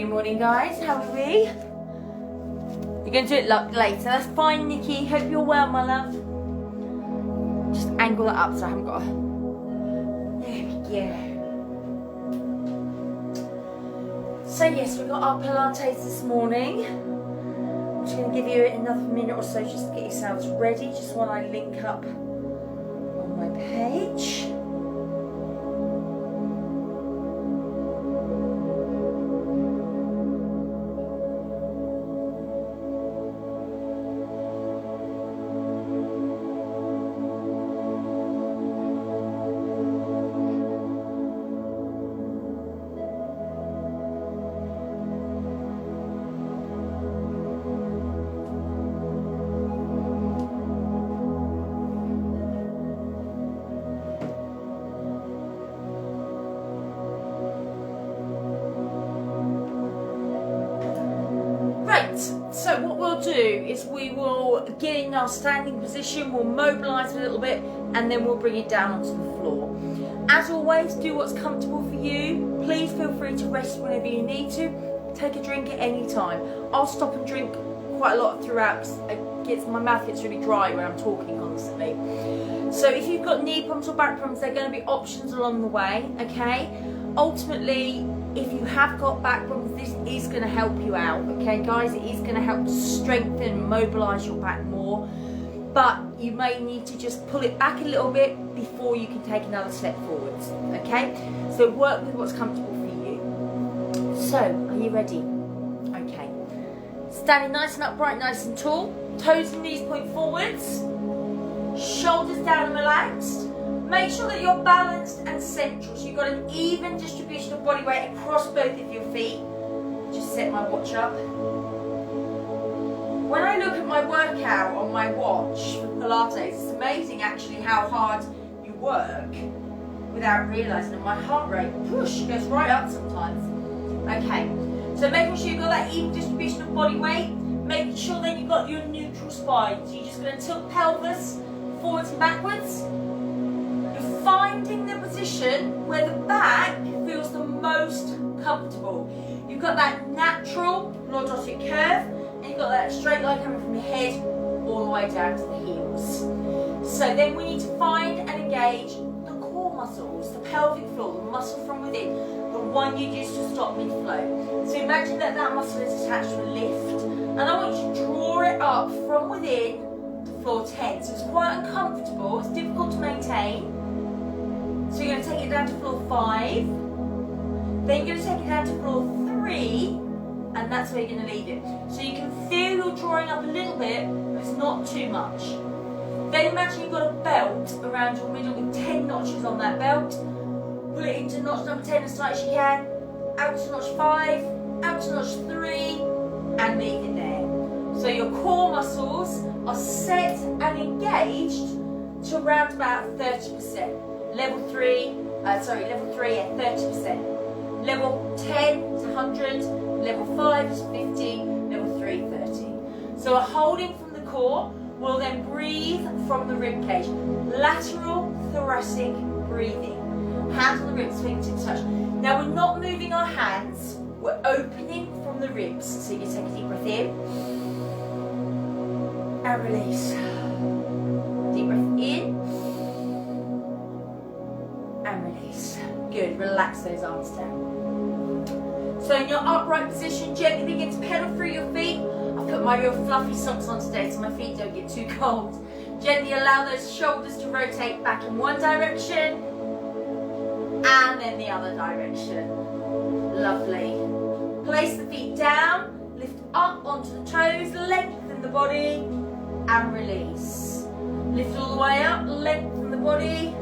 Morning, guys. How are we? You're going to do it later. That's fine, Nikki. Hope you're well, my love. Just angle it up so I haven't got a... There we go. So, yes, we've got our Pilates this morning. I'm just going to give you another minute or so just to get yourselves ready, just while I link up on my page. So what we'll do is we will get in our standing position, we'll mobilise a little bit, and then we'll bring it down onto the floor. As always, do what's comfortable for you. Please feel free to rest whenever you need to. Take a drink at any time. I'll stop and drink quite a lot throughout because my mouth gets really dry when I'm talking constantly. So if you've got knee problems or back problems, there are going to be options along the way, okay? Ultimately, if you have got back problems, this is going to help you out, okay guys? It is going to help strengthen and mobilise your back more, but you may need to just pull it back a little bit before you can take another step forwards, okay? So work with what's comfortable for you. So, are you ready? Okay. Standing nice and upright, nice and tall. Toes and knees point forwards. Shoulders down and relaxed. Make sure that you're balanced and central, so you've got an even distribution of body weight across both of your feet. Just set my watch up. When I look at my workout on my watch for Pilates, it's amazing actually how hard you work without realising, and my heart rate, push, goes right up sometimes. Okay, so making sure you've got that even distribution of body weight, making sure then you've got your neutral spine. So you're just going to tilt pelvis forwards and backwards. Finding the position where the back feels the most comfortable. You've got that natural lordotic curve, and you've got that straight line coming from your head all the way down to the heels. So then we need to find and engage the core muscles, the pelvic floor, the muscle from within, the one you use to stop mid-flow. So imagine that that muscle is attached to a lift, and I want you to draw it up from within to floor 10. So it's quite uncomfortable, it's difficult to maintain. So you're going to take it down to floor 5, then you're going to take it down to floor 3, and that's where you're going to leave it. So you can feel you're drawing up a little bit, but it's not too much. Then imagine you've got a belt around your middle with 10 notches on that belt. Pull it into notch number 10 as tight as you can, out to notch 5, out to notch 3, and leave it there. So your core muscles are set and engaged to around about 30%. Level 3 at 30%. Level 10 is 100, level 5 is 50, level 3, 30. So we're holding from the core, we'll then breathe from the rib cage. Lateral thoracic breathing. Hands on the ribs, fingertips touch. Now we're not moving our hands, we're opening from the ribs. So you take a deep breath in and release. Deep breath in. And release. Good, relax those arms down. So in your upright position, gently begin to pedal through your feet. I've put my real fluffy socks on today so my feet don't get too cold. Gently allow those shoulders to rotate back in one direction and then the other direction. Lovely. Place the feet down, lift up onto the toes, lengthen the body and release. Lift all the way up, lengthen the body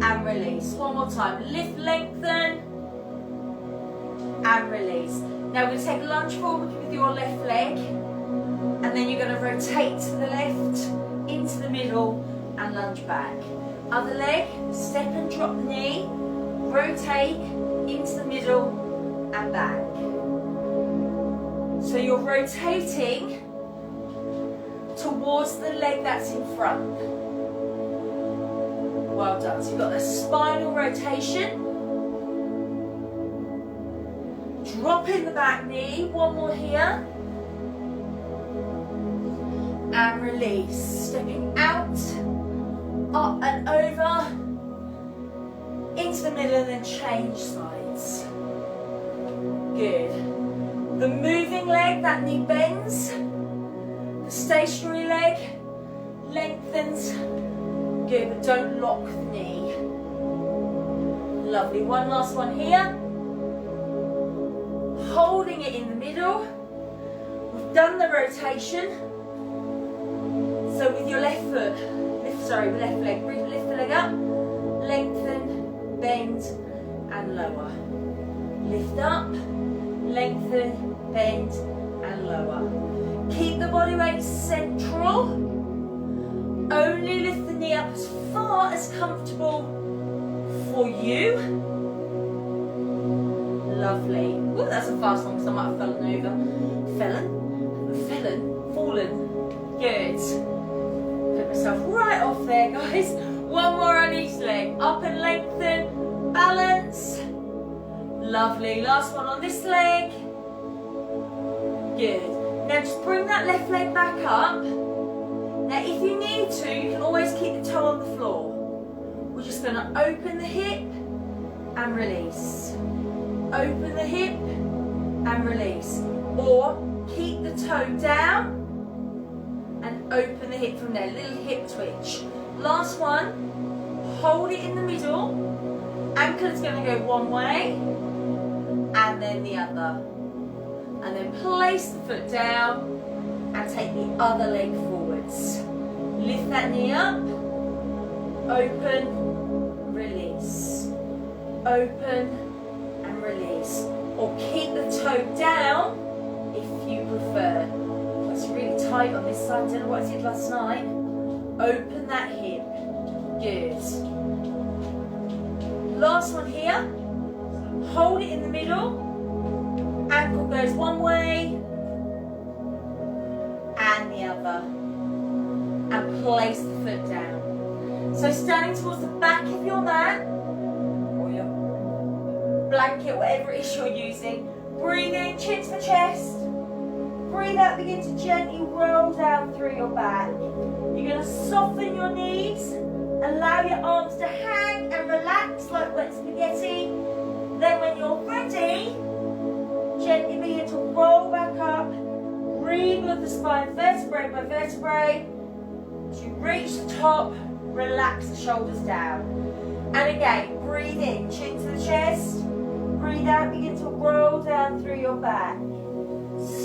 and release. One more time. Lift, lengthen, and release. Now we're going to take a lunge forward with your left leg, and then you're going to rotate to the left, into the middle, and lunge back. Other leg, step and drop the knee, rotate into the middle, and back. So you're rotating towards the leg that's in front. Well done. So you've got the spinal rotation. Dropping the back knee, one more here. And release, stepping out, up and over, into the middle and then change sides. Good. The moving leg, that knee bends. The stationary leg lengthens. Good, but don't lock the knee. Lovely, one last one here. Holding it in the middle. We've done the rotation. So with your left foot, with left leg, lift the leg up, lengthen, bend and lower. Lift up, lengthen, bend and lower. Keep the body weight central. Only lift the knee up as far as comfortable for you. Lovely. Ooh, that's a fast one because I might have fallen over. Fallen. Good. Put myself right off there, guys. One more on each leg. Up and lengthen. Balance. Lovely. Last one on this leg. Good. Now just bring that left leg back up. Now if you need to, you can always keep the toe on the floor. We're just going to open the hip and release. Open the hip and release. Or keep the toe down and open the hip from there. Little hip twitch. Last one. Hold it in the middle. Ankle is going to go one way and then the other. And then place the foot down and take the other leg forwards. Lift that knee up. Open, release. Open and release. Or keep the toe down if you prefer. It's really tight on this side. I don't know what I did last night. Open that hip. Good. Last one here. Hold it in the middle. Ankle goes one way and the other. And place the foot down. So standing towards the back of your mat or your blanket, whatever it is you're using. Breathe in, chin to the chest. Breathe out, begin to gently roll down through your back. You're going to soften your knees. Allow your arms to hang and relax like wet spaghetti. Then when you're ready, gently begin to roll back up. Breathe with the spine vertebrae by vertebrae. As you reach the top, relax the shoulders down. And again, breathe in, chin to the chest. Breathe out, begin to roll down through your back.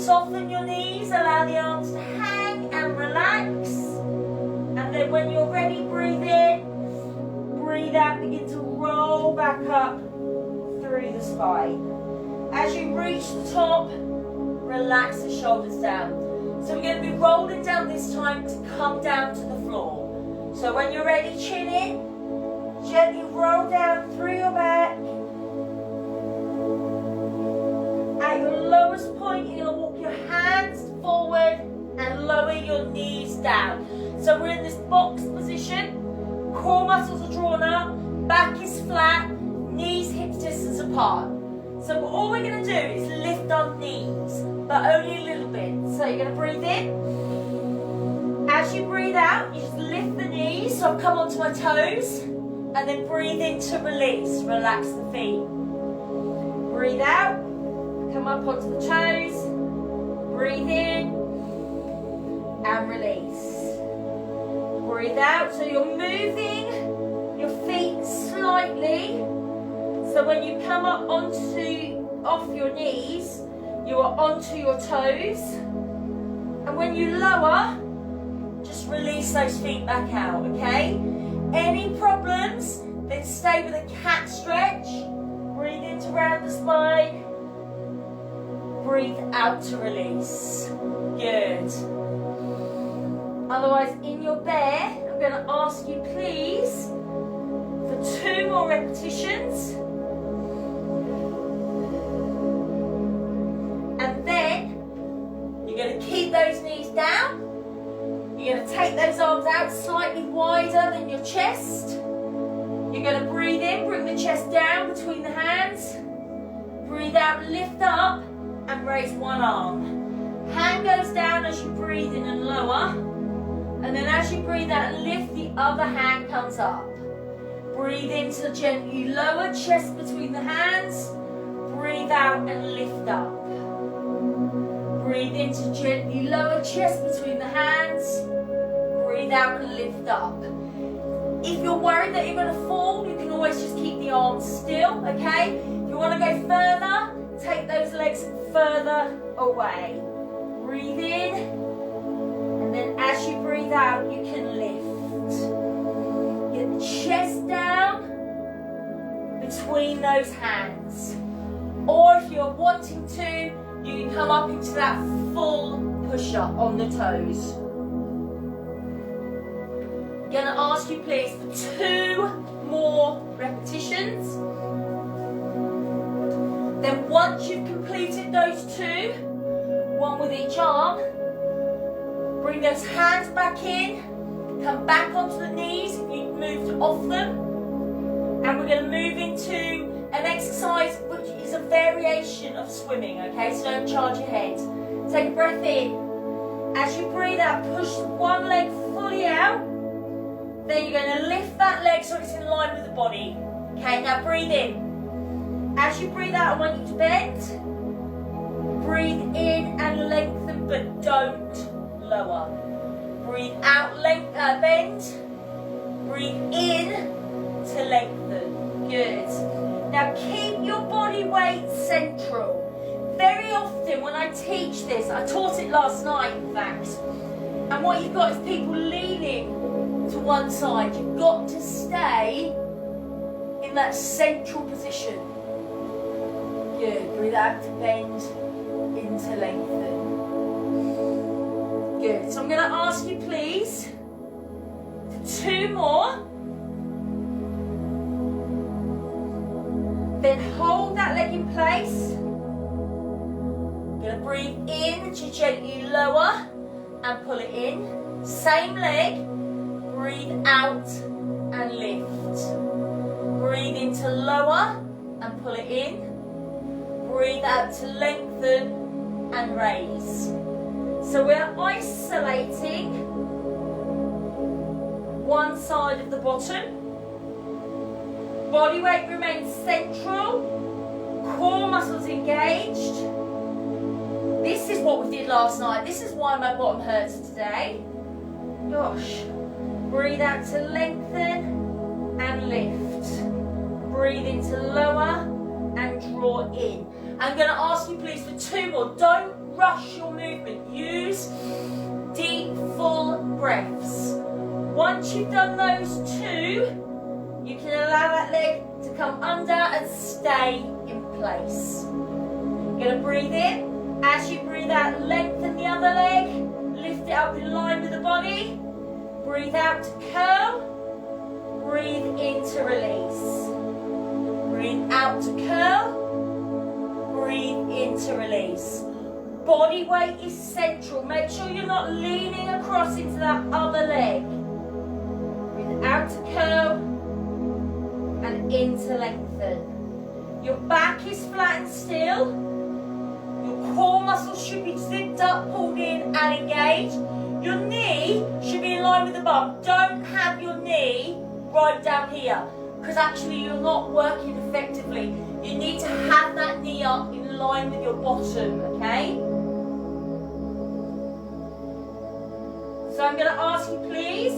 Soften your knees, allow the arms to hang and relax. And then when you're ready, breathe in. Breathe out, begin to roll back up through the spine. As you reach the top, relax the shoulders down. So we're going to be rolling down this time to come down to the floor. So when you're ready, chin in, gently roll down through your back. At your lowest point, you're going to walk your hands forward and lower your knees down. So we're in this box position. Core muscles are drawn up, back is flat, knees hips distance apart. So all we're going to do is lift our knees, but only a little bit. So you're going to breathe in. As you breathe out, you just lift the knees. So I've come onto my toes. And then breathe in to release. Relax the feet. Breathe out. Come up onto the toes. Breathe in. And release. Breathe out. So you're moving your feet slightly. So when you come up off your knees, you are onto your toes. And when you lower, just release those feet back out, okay? Any problems, then stay with a cat stretch. Breathe in to round the spine. Breathe out to release. Good. Otherwise, in your bear, I'm going to ask you, please, for 2 more repetitions. And then, you're going to keep those knees down. You're going to take those arms out slightly wider than your chest. You're going to breathe in, bring the chest down between the hands. breathe out, lift up and raise one arm. Hand goes down as you breathe in and lower. And then as you breathe out and lift, the other hand comes up. Breathe in to gently lower, chest between the hands. Breathe out and lift up. Breathe in to gently lower, chest between the hands. Breathe out and lift up. If you're worried that you're going to fall, you can always just keep the arms still, okay? If you want to go further, take those legs further away. Breathe in, and then as you breathe out, you can lift. Get the chest down between those hands. Or if you're wanting to, you can come up into that full push-up on the toes. I'm going to ask you please for 2 more repetitions. Then once you've completed those 2, one with each arm, bring those hands back in, come back onto the knees if you've moved off them, and we're going to move into an exercise which is a variation of swimming, okay, so don't charge your head. Take a breath in. As you breathe out, push one leg fully out, then you're going to lift that leg so it's in line with the body. Okay, now breathe in. As you breathe out, I want you to bend. Breathe in and lengthen, but don't lower. Breathe out, bend. Breathe in to lengthen. Good. Now keep your body weight central. Very often when I teach this, I taught it last night in fact, and what you've got is people leaning to one side. You've got to stay in that central position. Good. Breathe out to bend, in to lengthen. Good. So I'm going to ask you please for 2 more. Then hold that leg in place. You're going to breathe in to gently lower and pull it in. Same leg. Breathe out and lift. Breathe in to lower and pull it in. Breathe out to lengthen and raise. So we're isolating one side of the bottom. Body weight remains central. Core muscles engaged. This is what we did last night. This is why my bottom hurts today. Gosh. Breathe out to lengthen and lift. Breathe in to lower and draw in. I'm going to ask you please for 2 more. Don't rush your movement. Use deep, full breaths. Once you've done those 2, you can allow that leg to come under and stay in place. You're going to breathe in. As you breathe out, lengthen the other leg. Lift it up in line with the body. Breathe out to curl. Breathe in to release. Breathe out to curl. Breathe in to release. Body weight is central. Make sure you're not leaning across into that other leg. Breathe out to curl and in to lengthen. Your back is flat and still. Your core muscles should be zipped up, pulled in and engaged. Your knee should be in line with the bum. Don't have your knee right down here, because actually you're not working effectively. You need to have that knee up in line with your bottom, okay? So I'm going to ask you please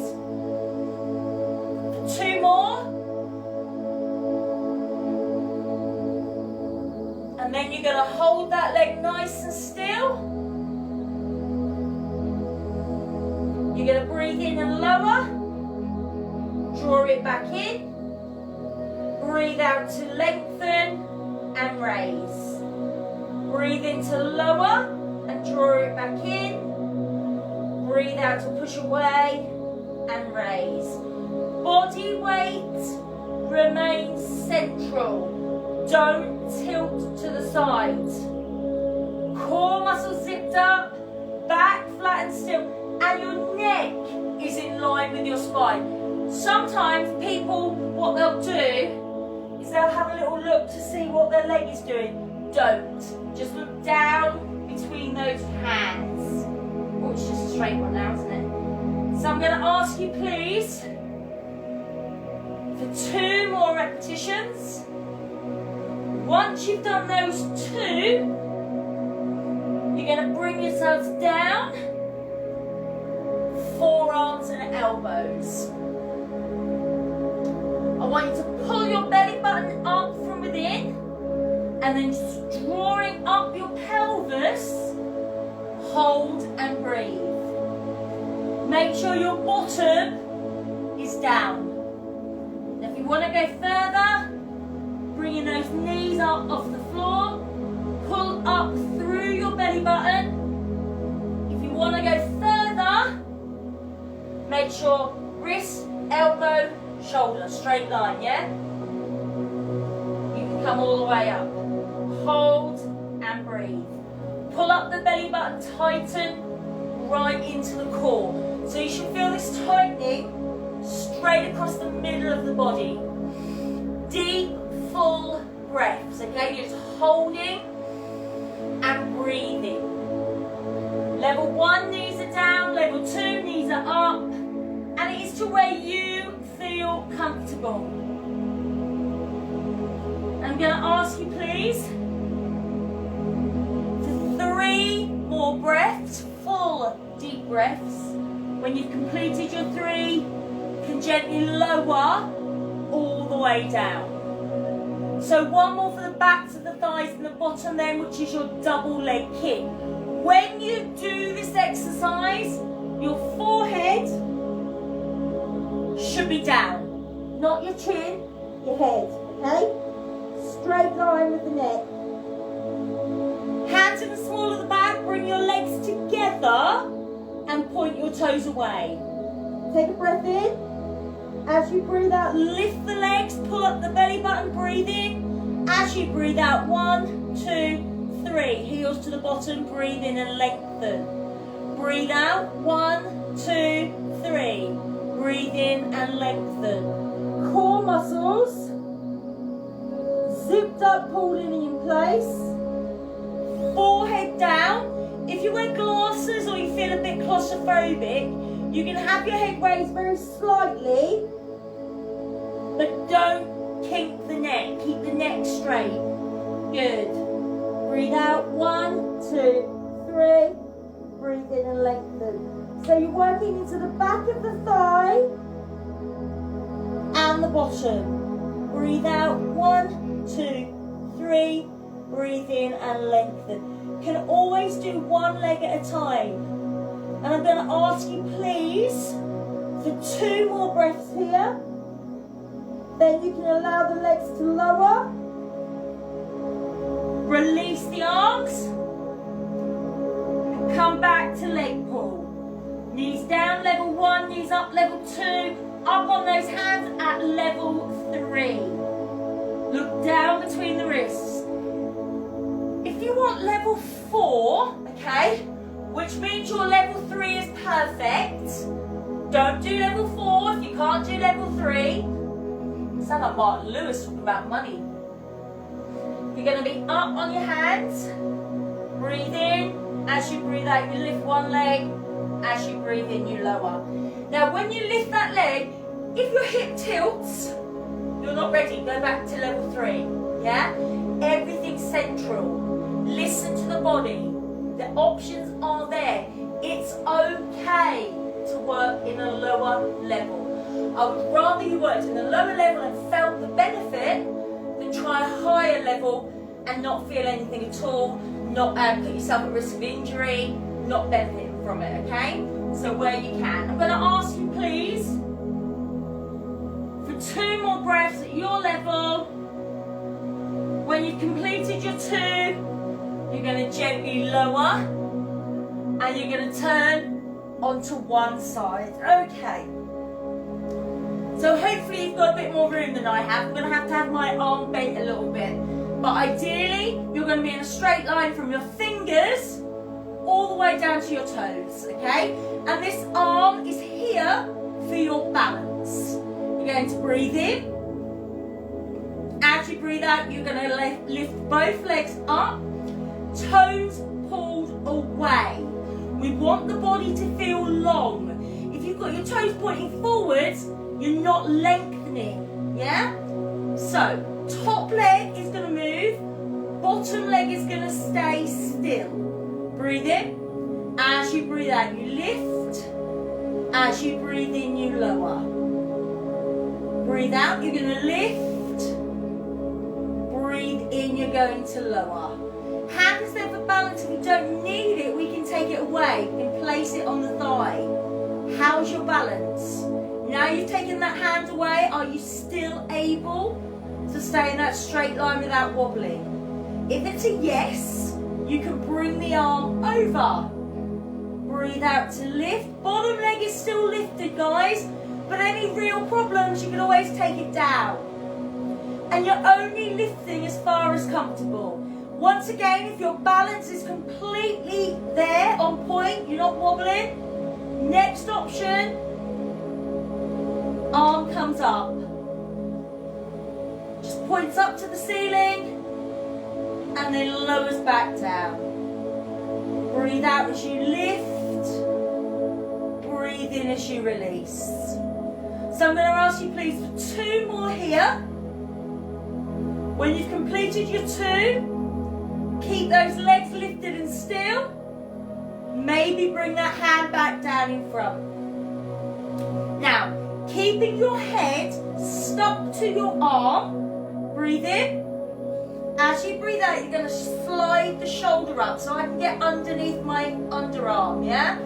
for 2 more. And then you're going to hold that leg nice and still. You're going to breathe in and lower. Draw it back in. Breathe out to lengthen and raise. Breathe in to lower and draw it back in. Breathe out to push away and raise. Body weight remains central. Don't tilt to the side. Core muscles zipped up, back flat and still, and your neck is in line with your spine. Sometimes people, what they'll do is they'll have a little look to see what their leg is doing. don't. Just look down between those hands. Oh, it's just a straight one now, isn't it? So I'm going to ask you, please, for 2 more repetitions. Once you've done those 2, you're going to bring yourselves down, forearms and elbows. I want you to pull your belly button up from within, and then just drawing up your pelvis, hold and breathe. Make sure your bottom is down. Now if you want to go further, bringing those knees up off the floor, pull up through your belly button. If you want to go further, make sure wrist, elbow, shoulder, straight line, yeah? You can come all the way up. Hold and breathe. Pull up the belly button, tighten right into the core. So you should feel this tightening straight across the middle of the body. Deep, full breaths, okay? You're just holding and breathing. Level 1, knees are down. Level 2, knees are up. And it is to where you feel comfortable. I'm going to ask you, please, for 3 more breaths, full deep breaths. When you've completed your 3, you can gently lower all the way down. So 1 more for the backs of the thighs and the bottom then, which is your double leg kick. When you do this exercise, your forehead should be down. Not your chin, your head, okay? Straight line with the neck. Hands in the small of the back, bring your legs together and point your toes away. Take a breath in. As you breathe out, lift the legs, pull up the belly button, breathe in. As you breathe out, 1, 2, 3. Heels to the bottom, breathe in and lengthen. Breathe out, 1, 2, 3. Breathe in and lengthen. Core muscles, zipped up, pulled in place. Forehead down. If you wear glasses or you feel a bit claustrophobic, you can have your head raised very slightly, but don't kink the neck. Keep the neck straight. Good. Breathe out, 1, 2, 3. Breathe in and lengthen. So you're working into the back of the thigh and the bottom. Breathe out, 1, 2, 3. Breathe in and lengthen. You can always do 1 leg at a time. And I'm going to ask you, please, for 2 more breaths here. Then you can allow the legs to lower. Release the arms. And come back to leg pull. Knees down, level 1, knees up, level 2. Up on those hands at level 3. Look down between the wrists. If you want level 4, okay, which means your level 3 is perfect, don't do level 4 if you can't do level 3. You sound like Martin Lewis talking about money. You're going to be up on your hands. Breathe in. As you breathe out, you lift 1 leg. As you breathe in, you lower. Now, when you lift that leg, if your hip tilts, you're not ready. Go back to level 3. Yeah? Everything's central. Listen to the body. The options are there. It's okay to work in a lower level. I would rather you worked in a lower level and felt the benefit than try a higher level and not feel anything at all, not put yourself at risk of injury, not benefiting from it, okay? So where you can. I'm going to ask you, please, for 2 more breaths at your level. When you've completed your 2, you're going to gently lower and you're going to turn onto one side. Okay. So hopefully you've got a bit more room than I have. I'm going to have my arm bent a little bit. But ideally, you're going to be in a straight line from your fingers all the way down to your toes, okay? And this arm is here for your balance. You're going to breathe in. As As you breathe out, you're going to lift both legs up, toes pulled away. We want the body to feel long. If you've got your toes pointing forwards, you're not lengthening, yeah? So, top leg is going to move, bottom leg is going to stay still. Breathe in. As you breathe out, you lift. As you breathe in, you lower. Breathe out, you're going to lift. Breathe in, you're going to lower. Hand is there for balance. If you don't need it, we can take it away. We can place it on the thigh. How's your balance? Now you've taken that hand away, are you still able to stay in that straight line without wobbling? If it's a yes, you can bring the arm over. Breathe out to lift. Bottom leg is still lifted, guys, but any real problems, you can always take it down. And you're only lifting as far as comfortable. Once again, if your balance is completely there, on point, you're not wobbling, next option, arm comes up. Just points up to the ceiling and then lowers back down. Breathe out as you lift. Breathe in as you release. So I'm going to ask you please for 2 more here. When you've completed your 2, keep those legs lifted and still. Maybe bring that hand back down in front. Now, keeping your head stuck to your arm. Breathe in. As you breathe out, you're going to slide the shoulder up so I can get underneath my underarm, yeah?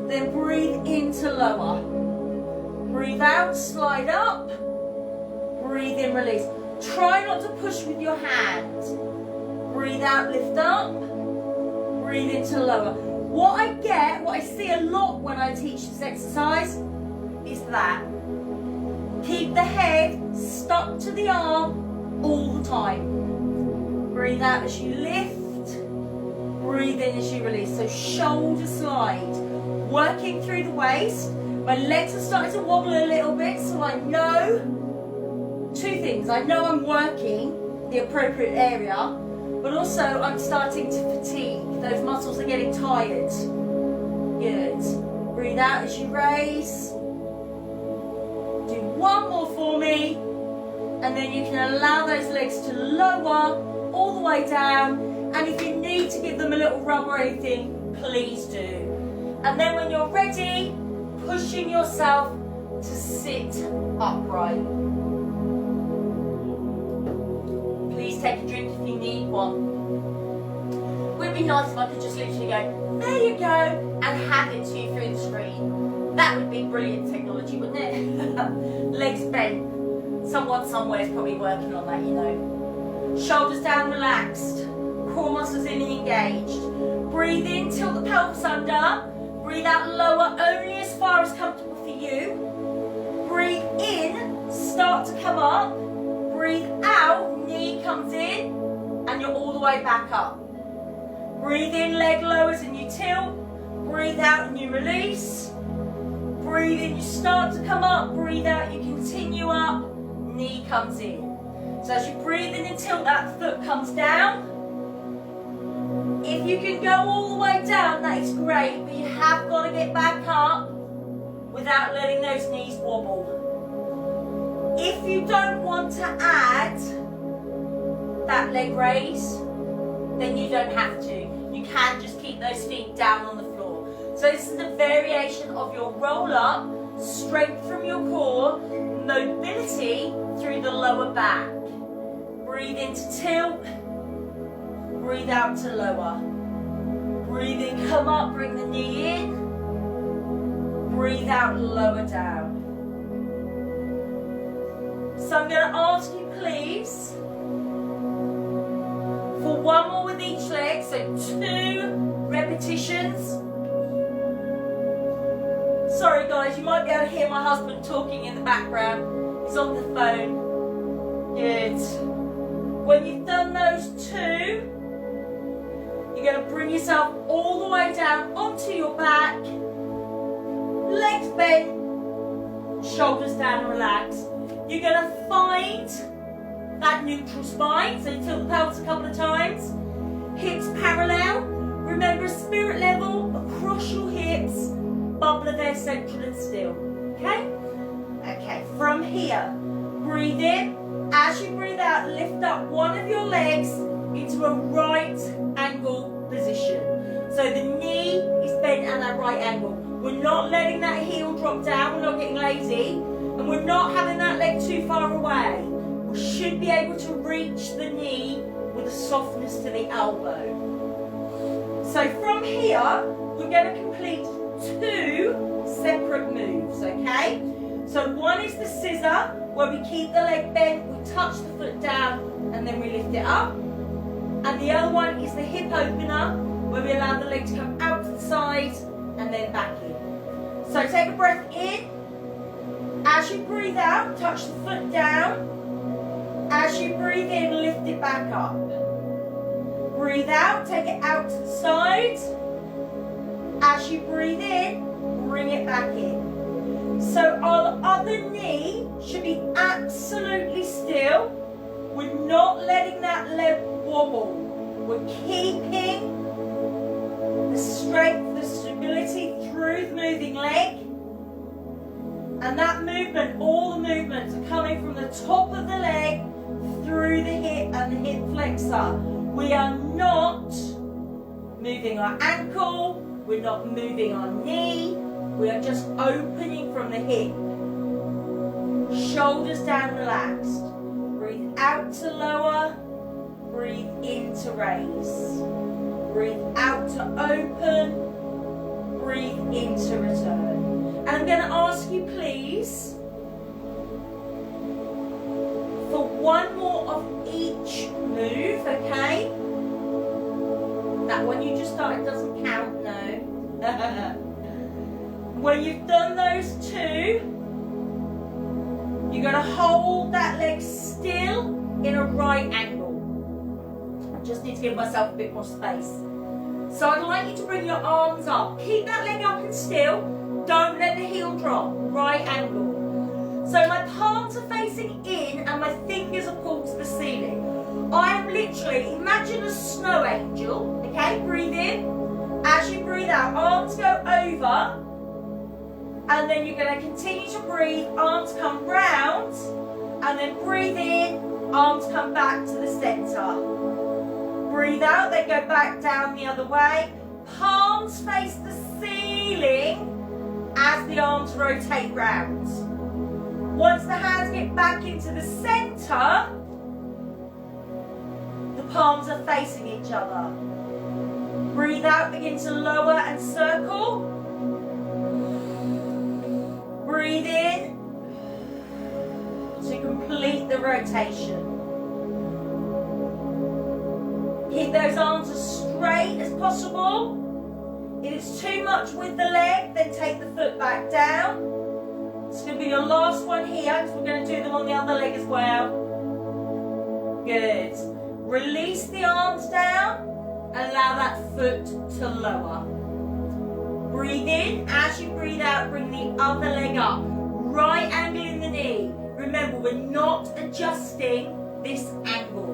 Then breathe in to lower. Breathe out, slide up. Breathe in, release. Try not to push with your hands. Breathe out, lift up. Breathe in to lower. What I see a lot when I teach this exercise is that. Keep the head stuck to the arm all the time. Breathe out as you lift. Breathe in as you release. So shoulder slide. Working through the waist. My legs are starting to wobble a little bit, so I know 2 things. I know I'm working the appropriate area, but also I'm starting to fatigue. Those muscles are getting tired. Good. Breathe out as you raise. Do 1 more for me, and then you can allow those legs to lower all the way down, and if you need to give them a little rub or anything, please do. And then when you're ready, pushing yourself to sit upright. Please take a drink if you need one. Would be nice if I could just literally go, there you go, and hand it to you through the screen. That would be brilliant technology, wouldn't it? Legs bent. Someone somewhere is probably working on that, you know. Shoulders down, relaxed. Core muscles in and engaged. Breathe in, tilt the pelvis under. Breathe out, lower only as far as comfortable for you. Breathe in, start to come up. Breathe out, knee comes in, and you're all the way back up. Breathe in, leg lowers and you tilt. Breathe out and you release. Breathe in, you start to come up. Breathe out, you continue up. Knee comes in. So as you breathe in and tilt, that foot comes down. If you can go all the way down, that is great, but you have got to get back up without letting those knees wobble. If you don't want to add that leg raise, then you don't have to. You can just keep those feet down on the floor. So this is a variation of your roll up, strength from your core, mobility through the lower back. Breathe in to tilt. Breathe out to lower. Breathe in, come up, bring the knee in. Breathe out, lower down. So I'm going to ask you please for 1 more with each leg, so 2 repetitions. Sorry guys, you might be able to hear my husband talking in the background. He's on the phone. Good. When you've done those 2, you're going to bring yourself all the way down onto your back, legs bent, shoulders down, relaxed. You're going to find that neutral spine. So you tilt the pelvis a couple of times. Hips parallel. Remember, spirit level across your hips. Bubbler there, central and still. Okay? Okay, from here, breathe in. As you breathe out, lift up one of your legs into a right angle position. So the knee is bent at that right angle. We're not letting that heel drop down, we're not getting lazy, and we're not having that leg too far away. We should be able to reach the knee with a softness to the elbow. So from here, we're going to complete 2 separate moves, okay? So one is the scissor, where we keep the leg bent, we touch the foot down, and then we lift it up. And the other one is the hip opener, where we allow the leg to come out to the side, and then back in. So take a breath in. As you breathe out, touch the foot down. As you breathe in, lift it back up. Breathe out, take it out to the side. As you breathe in, bring it back in. So our other knee should be absolutely still. We're not letting that leg wobble. We're keeping the strength, the stability through the moving leg. And that movement, all the movements are coming from the top of the leg through the hip and the hip flexor. We are not moving our ankle, we're not moving our knee, we are just opening from the hip. Shoulders down, relaxed. Breathe out to lower, breathe in to raise. Breathe out to open, breathe in to return. And I'm going to ask you, please, for one more of each move, okay? That one you just started doesn't count, no. When you've done those 2, you're going to hold that leg still in a right angle. I just need to give myself a bit more space. So I'd like you to bring your arms up. Keep that leg up and still. Don't let the heel drop. Right angle. So my palms are facing in and my fingers are pulled to the ceiling. I am literally, imagine a snow angel. Okay, breathe in. As you breathe out, arms go over. And then you're going to continue to breathe. Arms come round. And then breathe in. Arms come back to the centre. Breathe out, they go back down the other way. Palms face the ceiling as the arms rotate round. Once the hands get back into the centre, the palms are facing each other. Breathe out, begin to lower and circle. Breathe in to complete the rotation. Keep those arms as straight as possible. If it's too much with the leg, then take the foot back down. It's going to be your last one here, because we're going to do them on the other leg as well. Good. Release the arms down. Allow that foot to lower. Breathe in. As you breathe out, bring the other leg up. Right angle in the knee. Remember, we're not adjusting this angle.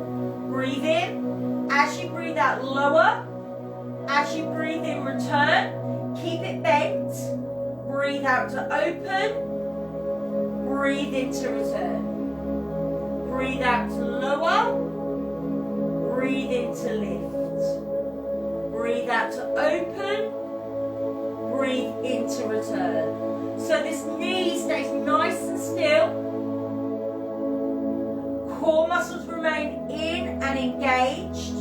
Breathe in. As you breathe out, lower. As you breathe in, return. Keep it bent. Breathe out to open. Breathe in to return. Breathe out to lower. Breathe in to lift. Breathe out to open. Breathe in to return. So this knee stays nice and still. Core muscles remain in and engaged.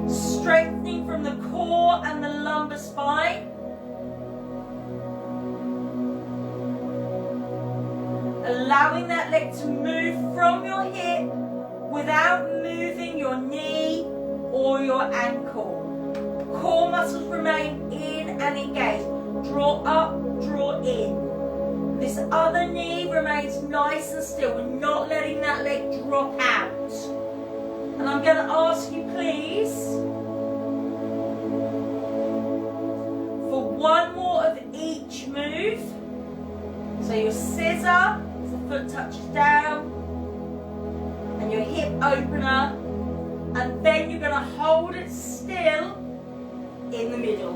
Strengthening from the core and the lumbar spine. Allowing that leg to move from your hip without moving your knee or your ankle. Core muscles remain in and engaged. Draw up, draw in. This other knee remains nice and still. We're not letting that leg drop out. And I'm going to ask you, please, for one more of each move. So your scissor, as the foot touches down, and your hip opener, and then you're going to hold it still in the middle.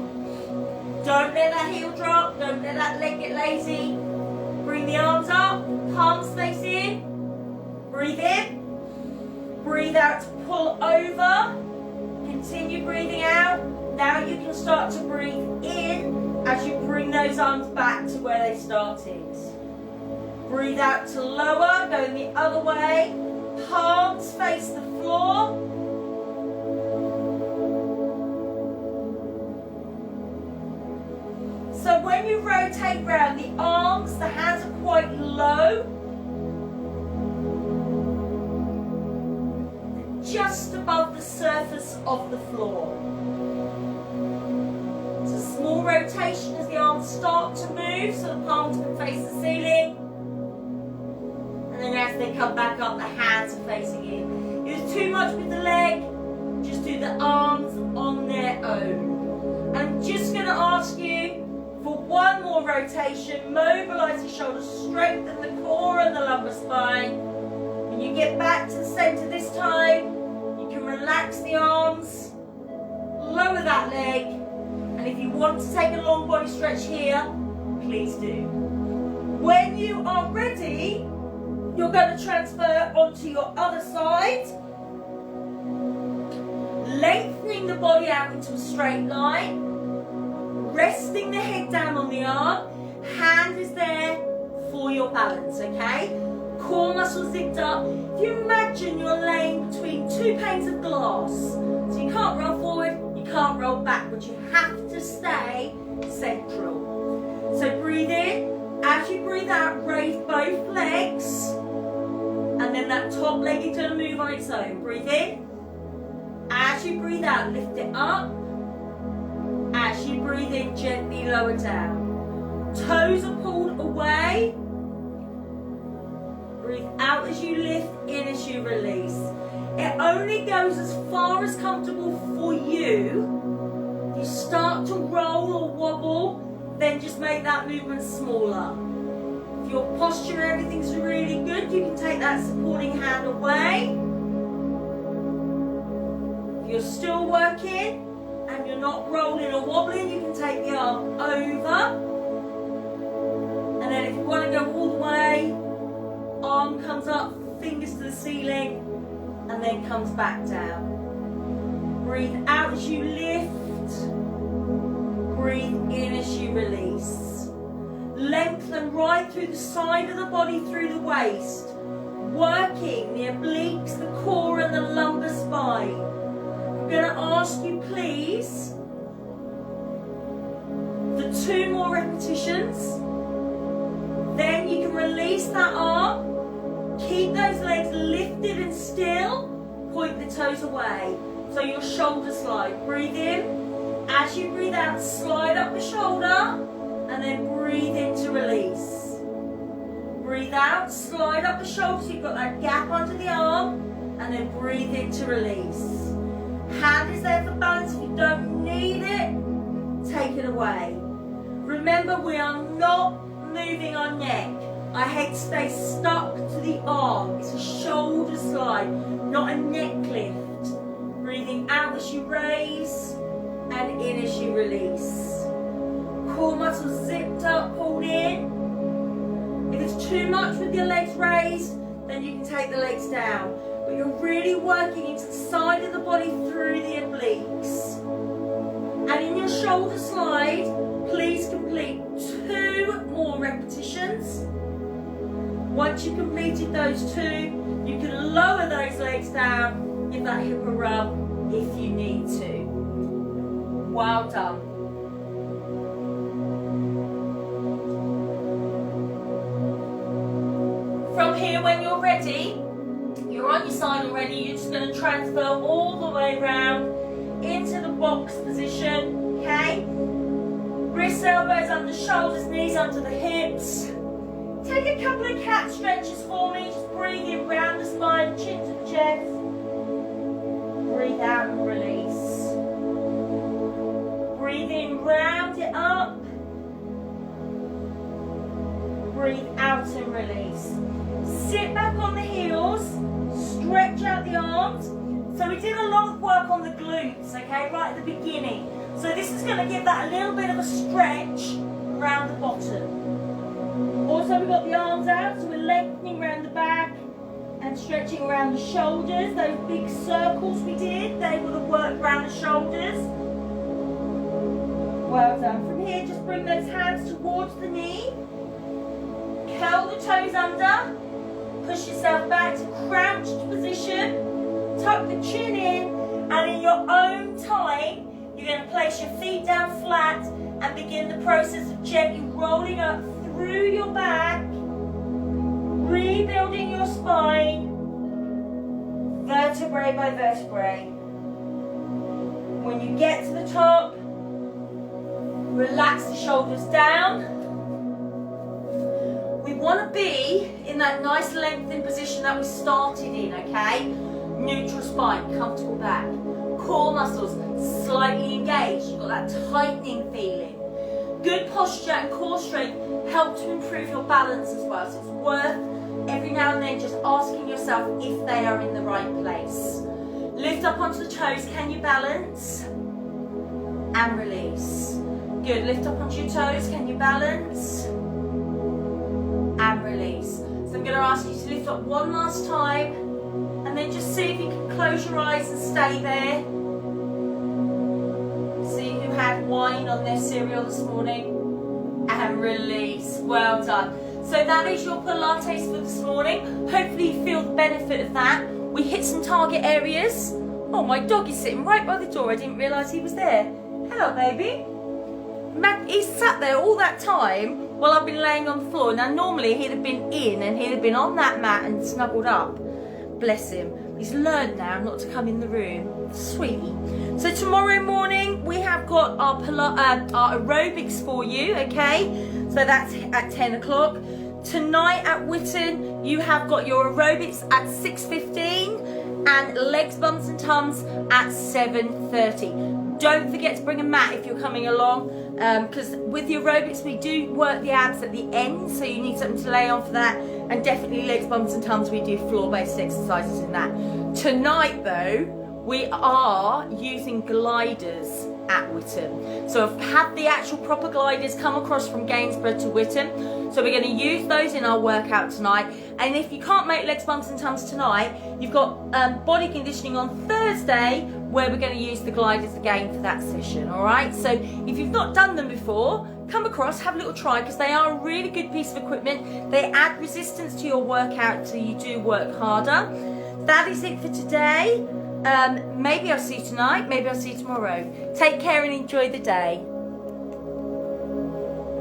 Don't let that heel drop, don't let that leg get lazy. Bring the arms up, palms face in, breathe in, breathe out to pull over, continue breathing out. Now you can start to breathe in as you bring those arms back to where they started. Breathe out to lower, going the other way, palms face the floor. So when you rotate round, the arms, the hands are quite low. Just above the surface of the floor. It's a small rotation as the arms start to move, so the palms can face the ceiling. And then as they come back up, the hands are facing in. If it's too much with the leg, just do the arms on their own. I'm just going to ask you for one more rotation. Mobilise the shoulders, strengthen the core and the lumbar spine. When you get back to the centre this time, you can relax the arms, lower that leg, and if you want to take a long body stretch here, please do. When you are ready, you're going to transfer onto your other side, lengthening the body out into a straight line, resting the head down on the arm, hand is there for your balance, okay? Core muscles zipped up. If you imagine you're laying between two panes of glass, so you can't roll forward, you can't roll backwards, you have to stay central. So breathe in, as you breathe out, raise both legs, and then that top leg is going to move on its own. Breathe in, as you breathe out, lift it up. As you breathe in, gently lower down. Toes are pulled away. Breathe out as you lift, in as you release. It only goes as far as comfortable for you. If you start to roll or wobble, then just make that movement smaller. If your posture and everything's really good, you can take that supporting hand away. If you're still working, and you're not rolling or wobbling, you can take the arm over. And then if you want to go all the way, arm comes up, fingers to the ceiling, and then comes back down. Breathe out as you lift. Breathe in as you release. Lengthen right through the side of the body, through the waist. Working the obliques, the core, and the lumbar spine. I'm going to ask you, please, for 2 more repetitions. Then you can release that arm. Keep those legs lifted and still. Point the toes away. So your shoulder slide. Breathe in. As you breathe out, slide up the shoulder. And then breathe in to release. Breathe out, slide up the shoulder so you've got that gap under the arm. And then breathe in to release. Hand is there for balance. If you don't need it, take it away. Remember, we are not moving our neck. Our head stays stuck to the arm. It's a shoulder slide, not a neck lift. Breathing out as you raise and in as you release. Core muscles zipped up, pulled in. If it's too much with your legs raised, then you can take the legs down. But you're really working into the side of the body through the obliques. And in your shoulder slide, please complete 2 more repetitions. Once you've completed those 2, you can lower those legs down, give that hip a rub if you need to. Well done. From here, when you're ready, you're on your side already, you're just going to transfer all the way around into the box position, okay? Wrists, elbows under shoulders, knees under the hips. Take a couple of cat stretches for me, just breathe in round the spine, chin to the chest. Breathe out and release. Breathe in, round it up. breathe out and release. Sit back on the heels, stretch out the arms. So we did a lot of work on the glutes, okay, right at the beginning. So this is going to give that a little bit of a stretch around the bottom. Also, we've got the arms out, so we're lengthening around the back and stretching around the shoulders. Those big circles we did, they would have worked around the shoulders. Well done. From here, just bring those hands towards the knee. Curl the toes under. Push yourself back to crouched position. Tuck the chin in, and in your own time, you're going to place your feet down flat and begin the process of gently rolling up through your back, rebuilding your spine, vertebrae by vertebrae. When you get to the top, relax the shoulders down. We want to be in that nice lengthened position that we started in, okay? Neutral spine, comfortable back. Core muscles slightly engaged. You've got that tightening feeling. Good posture and core strength help to improve your balance as well. So it's worth every now and then just asking yourself if they are in the right place. Lift up onto the toes. Can you balance? And release. Good. Lift up onto your toes. Can you balance? And release. So I'm going to ask you to lift up one last time, and then just see if you can close your eyes and stay there. See who had wine on their cereal this morning. And release. Well done. So that is your Pilates for this morning. Hopefully you feel the benefit of that. We hit some target areas. Oh, my dog is sitting right by the door. I didn't realise he was there. Hello, baby. He's sat there all that time while I've been laying on the floor. Now, normally he'd have been in and he'd have been on that mat and snuggled up. Bless him. He's learned now not to come in the room. Sweetie. So tomorrow morning we have got our aerobics for you, okay? So that's at 10 o'clock. Tonight at Witten you have got your aerobics at 6:15 and legs, bums and tums at 7:30. Don't forget to bring a mat if you're coming along, because with the aerobics we do work the abs at the end, so you need something to lay on for that, and definitely legs, bums and tums, we do floor-based exercises in that. Tonight though, we are using gliders at Witten. So I've had the actual proper gliders come across from Gainsborough to Witten, so we're going to use those in our workout tonight. And if you can't make legs, bumps and tums tonight, you've got body conditioning on Thursday, where we're going to use the gliders again for that session, all right? So if you've not done them before, come across, have a little try, because they are a really good piece of equipment. They add resistance to your workout so you do work harder. That is it for today. Maybe I'll see you tonight, maybe I'll see you tomorrow. Take care and enjoy the day.